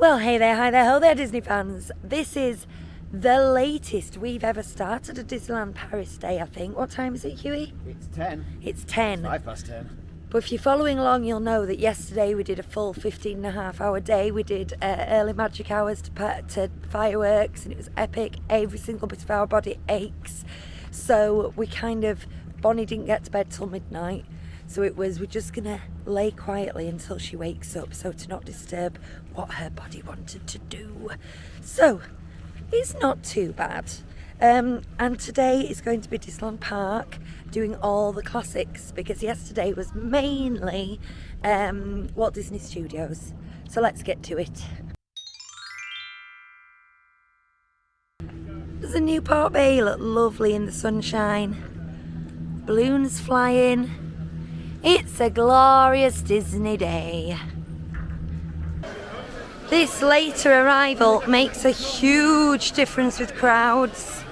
Well, hey there, hi there, ho there, Disney fans. This is the latest we've ever started a Disneyland Paris day, I think. What time is it, Huey? It's 10. It's 10. 10. But if you're following along, you'll know that yesterday we did a full 15.5-hour day. We did early magic hours to fireworks, and it was epic. Every single bit of our body aches. So Bonnie didn't get to bed till midnight. So we're just gonna lay quietly until she wakes up, so to not disturb what her body wanted to do. So it's not too bad. And today is going to be Disneyland Park, doing all the classics, because yesterday was mainly Walt Disney Studios. So let's get to it. Does the Newport Bay look lovely in the sunshine? Balloons flying. It's a glorious Disney day. This later arrival makes a huge difference with crowds.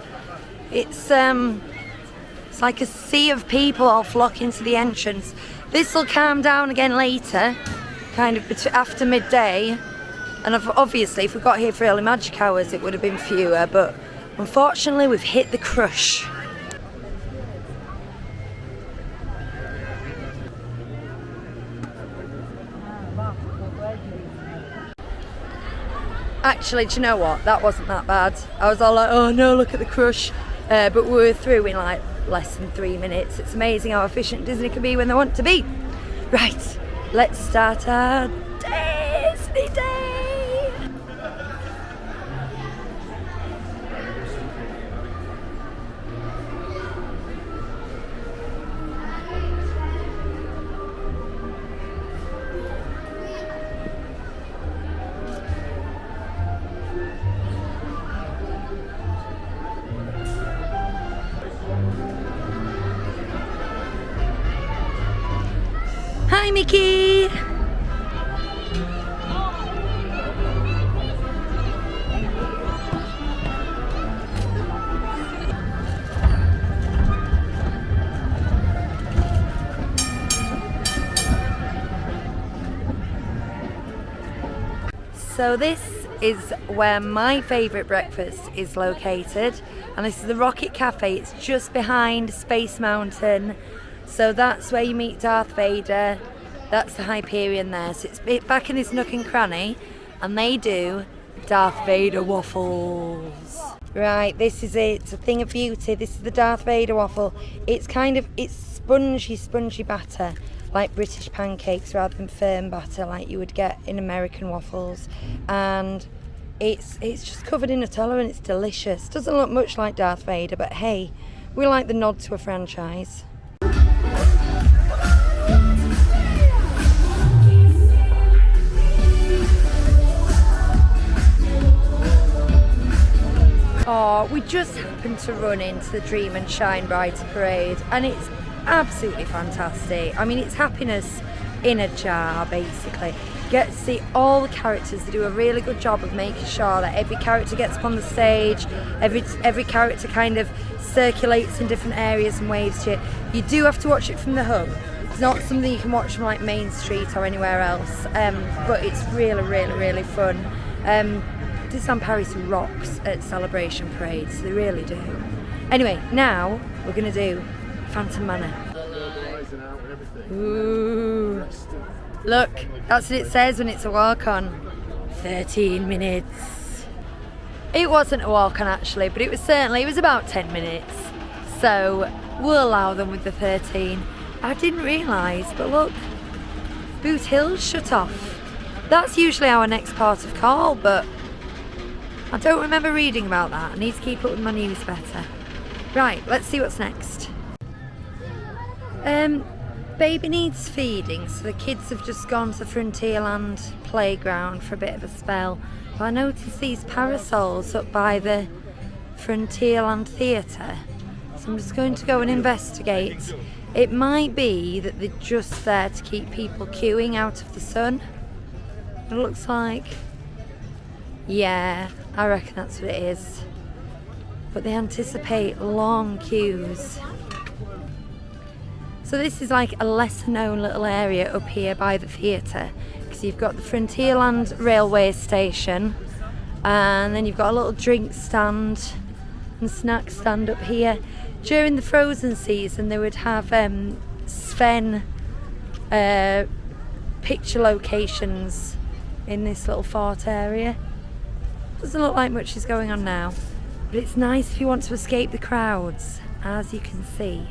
It's like a sea of people all flocking to the entrance. This will calm down again later, after midday. And obviously, if we got here for early magic hours, it would have been fewer. But unfortunately, we've hit the crush. Actually, do you know what? That wasn't that bad. I was all like, oh no, look at the crush. But we were through in like less than 3 minutes. It's amazing how efficient Disney can be when they want to be. Right, let's start our Disney day. Hi, Mickey! So this is where my favourite breakfast is located, and this is the Rocket Cafe. It's just behind Space Mountain. So that's where you meet Darth Vader. That's the Hyperion there. So it's back in this nook and cranny, and they do Darth Vader waffles. Right, this is it. It's a thing of beauty. This is the Darth Vader waffle. It's spongy batter, like British pancakes rather than firm batter like you would get in American waffles. And it's just covered in Nutella, and it's delicious. Doesn't look much like Darth Vader, but hey, we like the nod to a franchise. Oh, we just happened to run into the Dream and Shine Brighter parade, and it's absolutely fantastic. I mean, it's happiness in a jar, basically. You get to see all the characters. They do a really good job of making sure that every character gets up on the stage, every character kind of circulates in different areas and waves to you. You do have to watch it from the hub. It's not something you can watch from like Main Street or anywhere else, but it's really, really, really fun. Disneyland Paris rocks at celebration parades, they really do. Anyway, now we're going to do Phantom Manor. Ooh. Look, that's what it says when it's a walk-on. 13 minutes. It wasn't a walk-on actually, but it was about 10 minutes. So we'll allow them with the 13. I didn't realise, but look, Boot Hill's shut off. That's usually our next port of call, but I don't remember reading about that. I need to keep up with my news better. Right, let's see what's next. Baby needs feeding, so the kids have just gone to the Frontierland playground for a bit of a spell. But I noticed these parasols up by the Frontierland Theatre, so I'm just going to go and investigate. It might be that they're just there to keep people queuing out of the sun. It looks like. Yeah, I reckon that's what it is. But they anticipate long queues. So this is like a lesser known little area up here by the theatre, So you've got the Frontierland railway station, and then you've got a little drink stand and snack stand up here. During the frozen season, they would have Sven picture locations in this little fort area. Doesn't look like much is going on now, but it's nice if you want to escape the crowds, as you can see.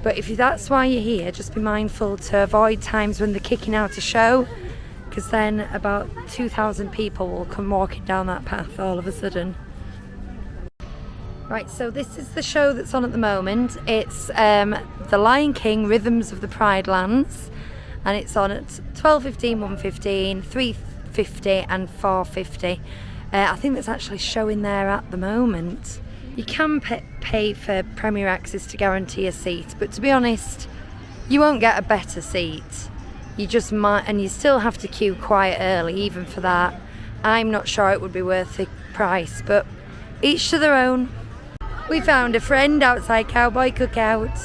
But if that's why you're here, just be mindful to avoid times when they're kicking out a show, because then about 2,000 people will come walking down that path all of a sudden. Right, so this is the show that's on at the moment. It's The Lion King, Rhythms of the Pride Lands, and it's on at 12:15, 1:15, 3:50 and 4:50. I think that's actually showing there at the moment. You can pay for Premier Access to guarantee a seat, but to be honest, you won't get a better seat. You just might, and you still have to queue quite early even for that. I'm not sure it would be worth the price, but each to their own. We found a friend outside Cowboy Cookout.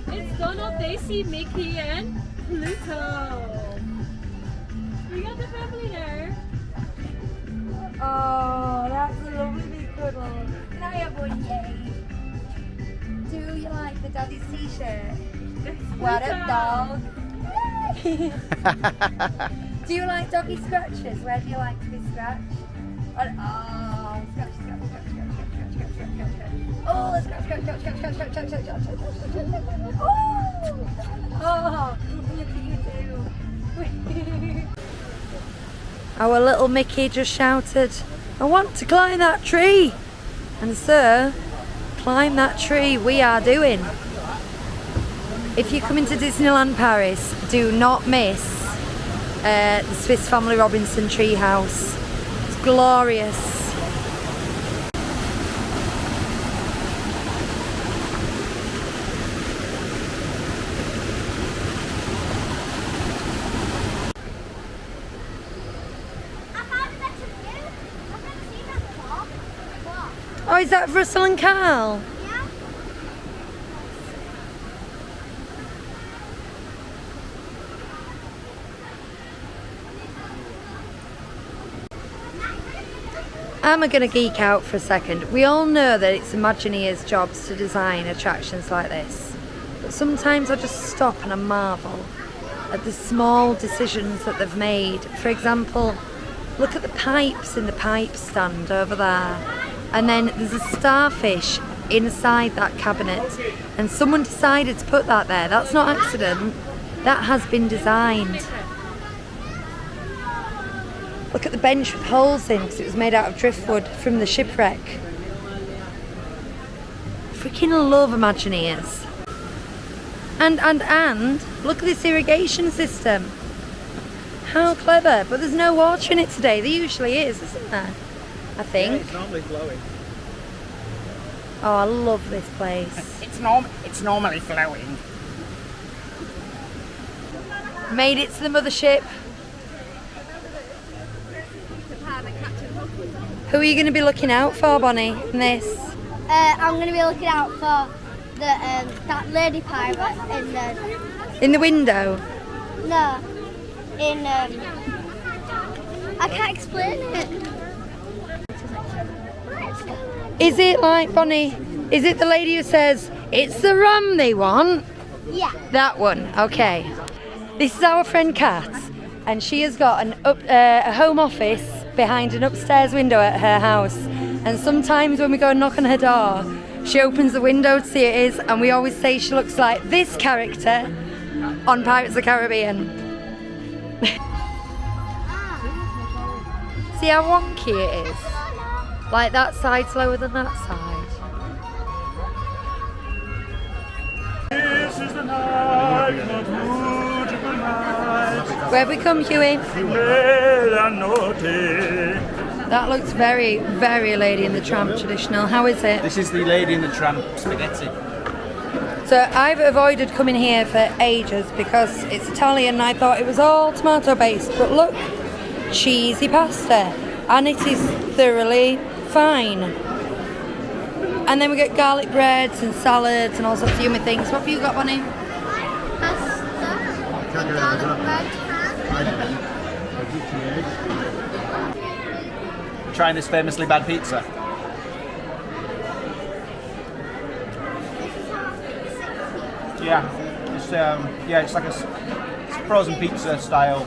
It's Donald, Daisy, Mickey, and Pluto. We got the family there. Oh, that's a lovely big cuddle. Can I have one, yay? Do you like the daddy's t-shirt? What a dog. Do you like doggy scratches? Where do you like to be scratched? Oh, scratch, scratch, scratch, scratch, scratch, scratch, scratch, scratch, scratch. Oh, scratch, scratch, scratch, scratch, scratch, scratch, scratch, scratch, scratch, scratch, scratch. Oh, look at you two. Our little Mickey just shouted, "I want to climb that tree." And sir, climb that tree we are doing. If you come into Disneyland Paris, do not miss the Swiss Family Robinson treehouse. It's glorious. Oh, is that Russell and Carl? Yeah. I'm going to geek out for a second. We all know that it's Imagineers' jobs to design attractions like this, but sometimes I just stop and I marvel at the small decisions that they've made. For example, look at the pipes in the pipe stand over there, and then there's a starfish inside that cabinet, and someone decided to put that there. That's not accident, that has been designed. Look at the bench with holes in, because it was made out of driftwood from the shipwreck. Freaking love Imagineers. And look at this irrigation system. How clever, but there's no water in it today. There usually is, isn't there? I think. Yeah, it's normally flowing. Oh, I love this place. It's normally flowing. Made it to the mothership. Who are you going to be looking out for, Bonnie, in this? I'm going to be looking out for the that lady pirate In the window? I can't explain it. Is it like, Bonnie, is it the lady who says, "It's the rum they want"? Yeah. That one, okay. This is our friend Kat, and she has got a home office behind an upstairs window at her house. And sometimes when we go and knock on her door, she opens the window to see it is, and we always say she looks like this character on Pirates of the Caribbean. See how wonky it is? Like that side's lower than that side. This is the night, the beautiful night. Where have we come, Huey? Bella notte. That looks very, very Lady and the Tramp traditional. How is it? This is the Lady and the Tramp spaghetti. So I've avoided coming here for ages because it's Italian and I thought it was all tomato based, but look, cheesy pasta, and it is thoroughly fine. And then we got garlic breads and salads and all sorts of yummy things. What have you got, Bonnie? Pasta, garlic bread, Trying this famously bad pizza. Yeah, it's like a frozen pizza style.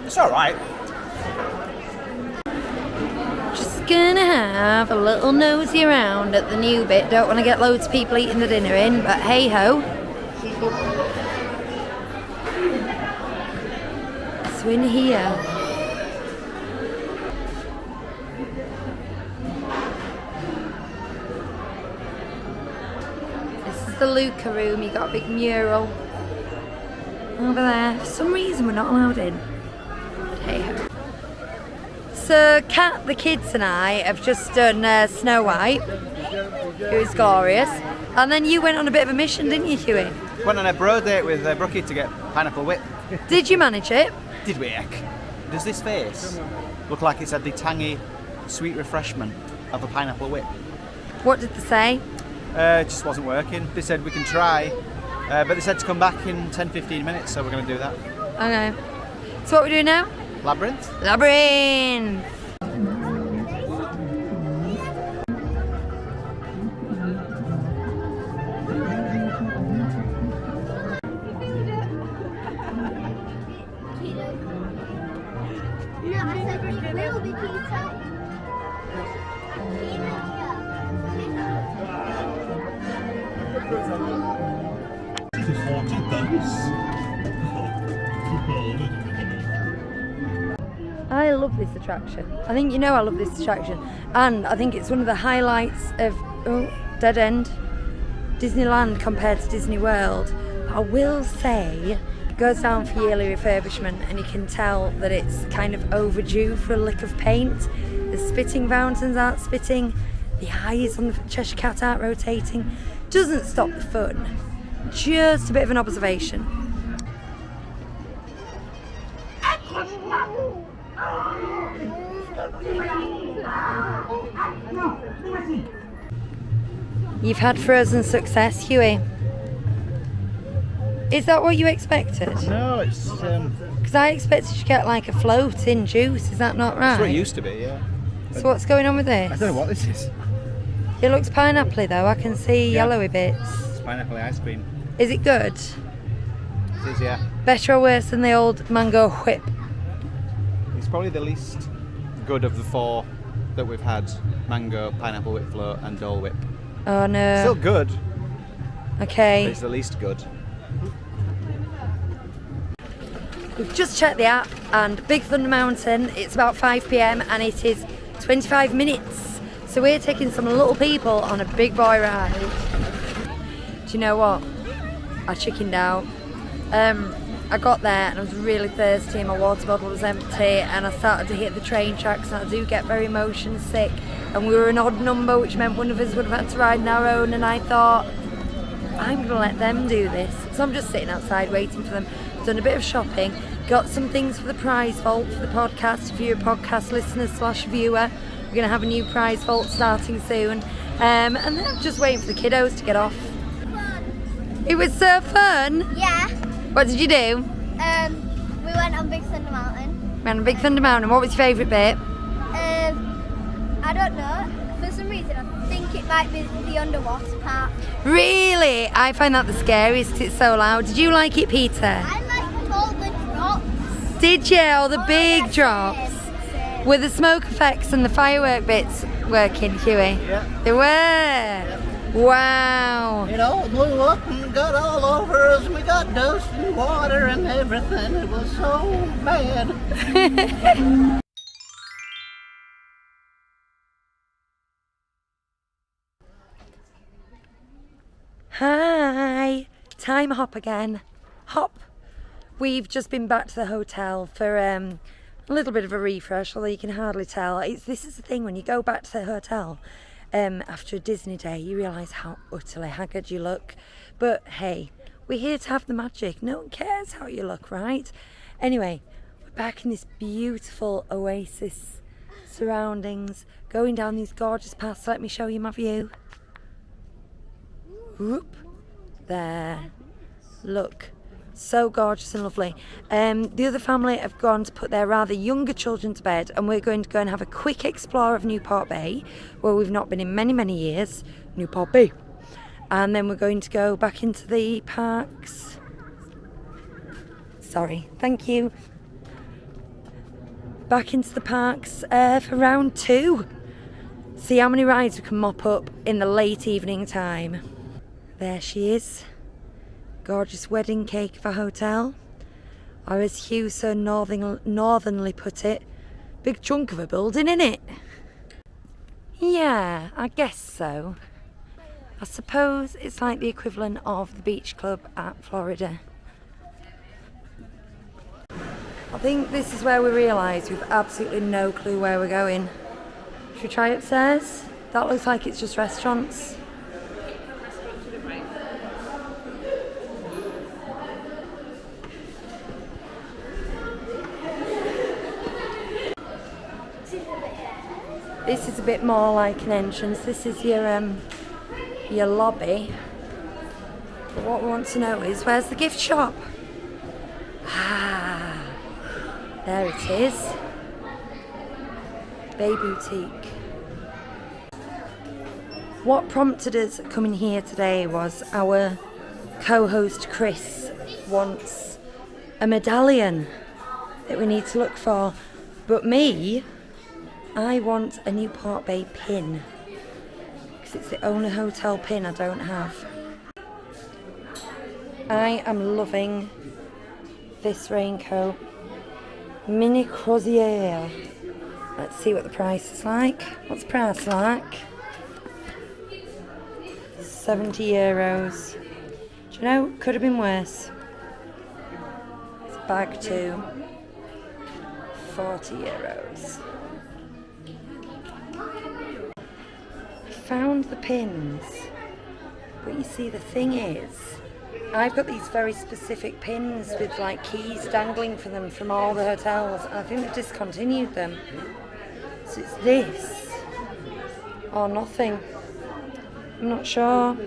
It's all right. Just gonna have a little nosy around at the new bit. Don't want to get loads of people eating the dinner in, but hey ho. So in here. This is the Luca room. You got a big mural over there. For some reason we're not allowed in. But hey ho. So Kat, the kids and I have just done Snow White. It was glorious. And then you went on a bit of a mission, didn't you, Huey? Went on a bro date with Brookie to get pineapple whip. Did you manage it? Did we, Eck? Does this face look like it's had the tangy, sweet refreshment of a pineapple whip? What did they say? It just wasn't working. They said we can try, but they said to come back in 10-15 minutes, so we're going to do that. Okay. So what we do now? Labyrinth? Labyrinth! No, I said it will be pizza. I love this attraction. I think you know I love this attraction. And I think it's one of the highlights of, dead end, Disneyland compared to Disney World. But I will say, it goes down for yearly refurbishment and you can tell that it's kind of overdue for a lick of paint. The spitting fountains aren't spitting, the eyes on the Cheshire Cat aren't rotating. Doesn't stop the fun. Just a bit of an observation. You've had frozen success, Huey. Is that what you expected? No, it's... Because I expected you to get like a floating juice, is that not right? That's what it used to be, yeah. So what's going on with this? I don't know what this is. It looks pineapple-y though, I can see yellowy bits. It's pineapple ice cream. Is it good? It is, yeah. Better or worse than the old mango whip? It's probably the least good of the four that we've had. Mango, pineapple whip float and Dole whip. Oh no. Still good, Okay. but it's the least good. We've just checked the app and Big Thunder Mountain, it's about 5 p.m. and it is 25 minutes. So we're taking some little people on a big boy ride. Do you know what? I chickened out. I got there and I was really thirsty and my water bottle was empty and I started to hit the train tracks and I do get very motion sick and we were an odd number, which meant one of us would have had to ride on our own, and I thought, I'm going to let them do this. So I'm just sitting outside waiting for them. Done a bit of shopping, got some things for the prize vault for the podcast. If you're a podcast listener / viewer, we're going to have a new prize vault starting soon. And then I'm just waiting for the kiddos to get off. It was so fun. Yeah. What did you do? We went on Big Thunder Mountain. Ran on Big Thunder Mountain. What was your favourite bit? I don't know. For some reason, I think it might be the underwater part. Really? I find that the scariest 'cause it's so loud. Did you like it, Peter? I liked all the drops. Did you? All the big yeah, drops? same. Were the smoke effects and the firework bits working, Huey? Yeah. They were? Wow. It all blew up and got all over us. We got dust and water and everything. It was so bad. Hi. Time hop again. Hop. We've just been back to the hotel for a little bit of a refresh, although you can hardly tell. This is the thing, when you go back to the hotel after a Disney day, you realise how utterly haggard you look. But hey, we're here to have the magic. No one cares how you look, right? Anyway, we're back in this beautiful oasis surroundings, going down these gorgeous paths. Let me show you my view. Whoop. There. Look. So gorgeous and lovely. The other family have gone to put their rather younger children to bed, and we're going to go and have a quick explore of Newport Bay, where we've not been in many, many years. Newport Bay. And then we're going to go back into the parks. Sorry, thank you. Back into the parks for round 2. See how many rides we can mop up in the late evening time. There she is. Gorgeous wedding cake of a hotel. Or as Hugh so northernly put it, big chunk of a building, innit? Yeah, I guess so. I suppose it's like the equivalent of the beach club at Florida. I think this is where we realise we've absolutely no clue where we're going. Should we try upstairs? That looks like it's just restaurants. This is a bit more like an entrance. This is your lobby. But what we want to know is, where's the gift shop? Ah, there it is. Bay Boutique. What prompted us coming here today was our co-host Chris wants a medallion that we need to look for. But me, I want a Newport Bay pin, because it's the only hotel pin I don't have. I am loving this raincoat. Mini Croisière. Let's see what the price is like. What's the price like? €70. Do you know, could have been worse. It's bag 2. €40. Found the pins, but you see, the thing is, I've got these very specific pins with like keys dangling for them from all the hotels, and I think they've discontinued them. So it's this or nothing. I'm not sure.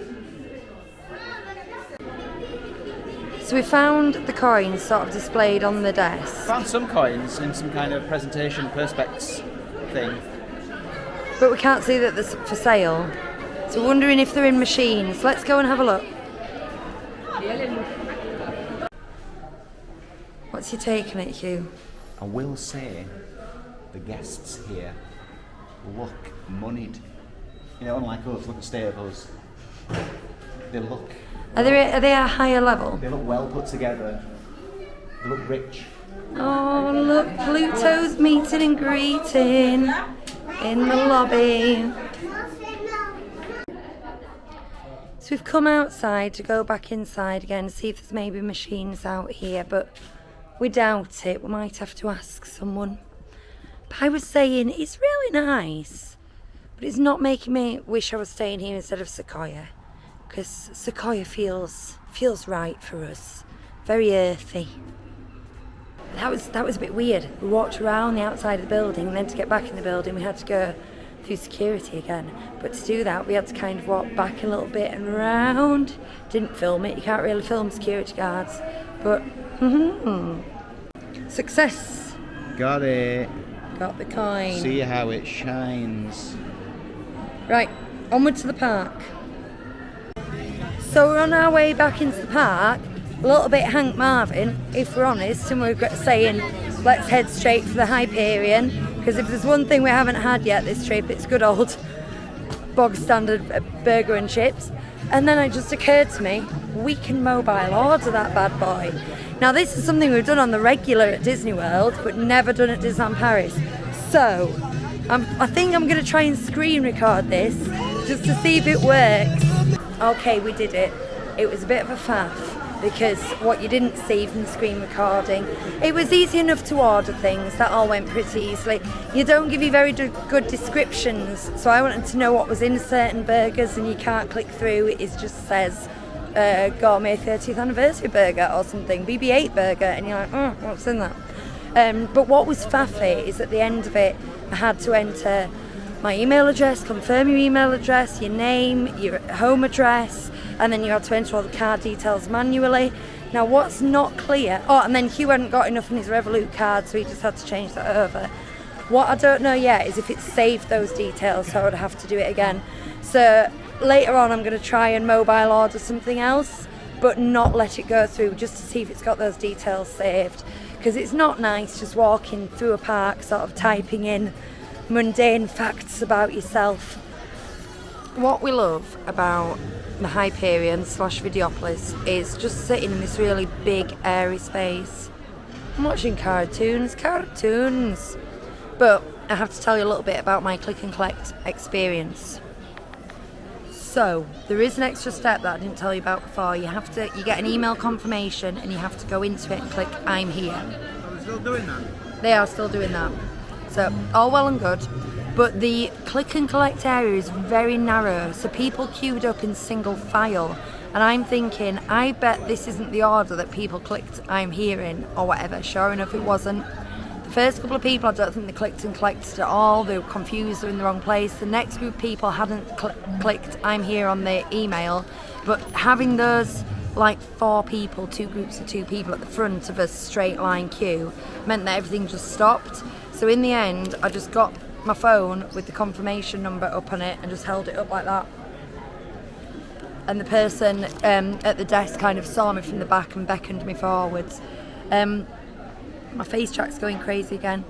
So we found the coins sort of displayed on the desk. Found some coins in some kind of presentation perspex thing. But we can't see that they're for sale. So we're wondering if they're in machines. Let's go and have a look. What's your take on it, Hugh? I will say, the guests here look moneyed. You know, unlike us, look at the state of us. They look... Are they at a higher level? They look well put together. They look rich. Oh, look, Pluto's meeting and greeting in the lobby. So we've come outside to go back inside again, see if there's maybe machines out here, but we doubt it. We might have to ask someone. But I was saying, it's really nice, but it's not making me wish I was staying here instead of Sequoia, because Sequoia feels right for us. Very earthy. That was a bit weird. We walked around the outside of the building, and then to get back in the building we had to go through security again. But to do that we had to kind of walk back a little bit and round. Didn't film it, you can't really film security guards. But success. Got it. Got the coin. See how it shines. Right, onward to the park. So we're on our way back into the park. A little bit Hank Marvin, if we're honest, and we're saying let's head straight for the Hyperion, because if there's one thing we haven't had yet this trip, it's good old bog standard burger and chips. And then it just occurred to me, we can mobile order that bad boy. Now this is something we've done on the regular at Disney World, but never done at Disneyland Paris. So I think I'm going to try and screen record this just to see if it works. Okay, we did it. It was a bit of a faff, because what you didn't see from the screen recording, it was easy enough to order things. That all went pretty easily. You don't give you very good descriptions, so I wanted to know what was in certain burgers, and you can't click through. It just says gourmet 30th anniversary burger or something, BB-8 burger, and you're like, oh, what's in that? But what was faffy is at the end of it I had to enter my email address, confirm your email address, your name, your home address, and then you had to enter all the card details manually. Now what's not clear, and then Hugh hadn't got enough in his Revolut card, so he just had to change that over. What I don't know yet is if it's saved those details, so I would have to do it again. So later on I'm going to try and mobile order something else, but not let it go through, just to see if it's got those details saved. Because it's not nice just walking through a park sort of typing in mundane facts about yourself. What we love about the Hyperion / Videopolis is just sitting in this really big airy space. I'm watching cartoons. But I have to tell you a little bit about my click and collect experience. So there is an extra step that I didn't tell you about before. You get an email confirmation and you have to go into it and click I'm here. Are they still doing that? They are still doing that. So all well and good. But the click and collect area is very narrow, so people queued up in single file. And I'm thinking, I bet this isn't the order that people clicked I'm here in or whatever. Sure enough, it wasn't. The first couple of people, I don't think they clicked and collected at all. They were confused, they were in the wrong place. The next group of people hadn't clicked I'm here on the email, but having those like 4 people, 2 groups of 2 people at the front of a straight line queue meant that everything just stopped. So in the end, I just got my phone with the confirmation number up on it and just held it up like that. And the person at the desk kind of saw me from the back and beckoned me forwards. My face track's going crazy again,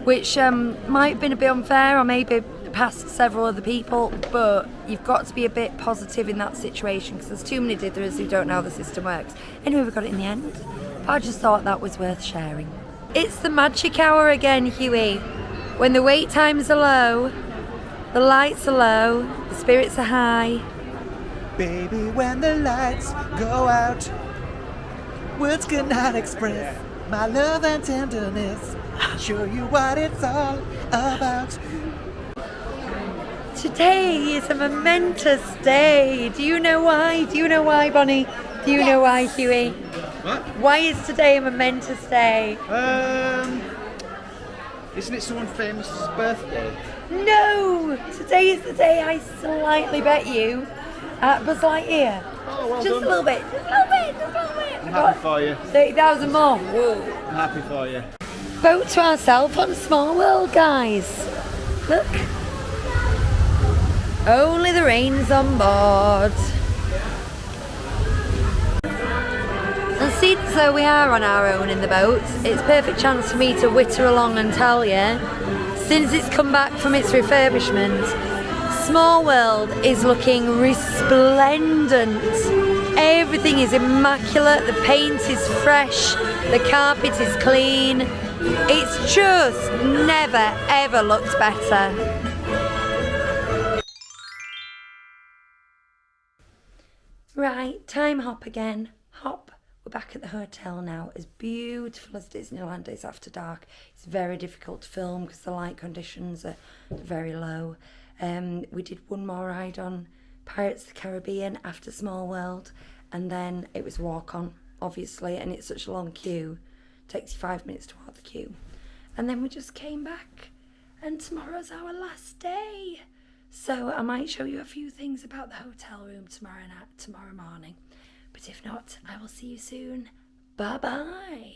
which might have been a bit unfair or maybe past several other people, but you've got to be a bit positive in that situation because there's too many dithers who don't know how the system works. Anyway, we got it in the end, but I just thought that was worth sharing. It's the magic hour again, Huey. When the wait times are low, the lights are low, the spirits are high. Baby, when the lights go out, words cannot express my love and tenderness. Show you what it's all about. Today is a momentous day. Do you know why? Do you know why, Bonnie? Do you know why, Huey? What? Why is today a momentous day? Isn't it someone famous' birthday? No! Today is the day I slightly bet you at Buzz Lightyear. Oh, well Just done. a little bit, just a little bit, just a little bit. I'm happy for you. 30,000 more. Whoa. I'm happy for you. Boat to ourselves on Small World, guys. Look. Only the rain's on board. And since though we are on our own in the boat, it's a perfect chance for me to witter along and tell you, since it's come back from its refurbishment, Small World is looking resplendent. Everything is immaculate, the paint is fresh, the carpet is clean. It's just never ever looked better. Right, time hop again. Hop. We're back at the hotel now. As beautiful as Disneyland is after dark, it's very difficult to film because the light conditions are very low. We did one more ride on Pirates of the Caribbean after Small World, and then it was walk on, obviously, and it's such a long queue. It takes you 5 minutes to walk the queue. And then we just came back, and tomorrow's our last day. So I might show you a few things about the hotel room tomorrow morning. But if not, I will see you soon. Bye-bye.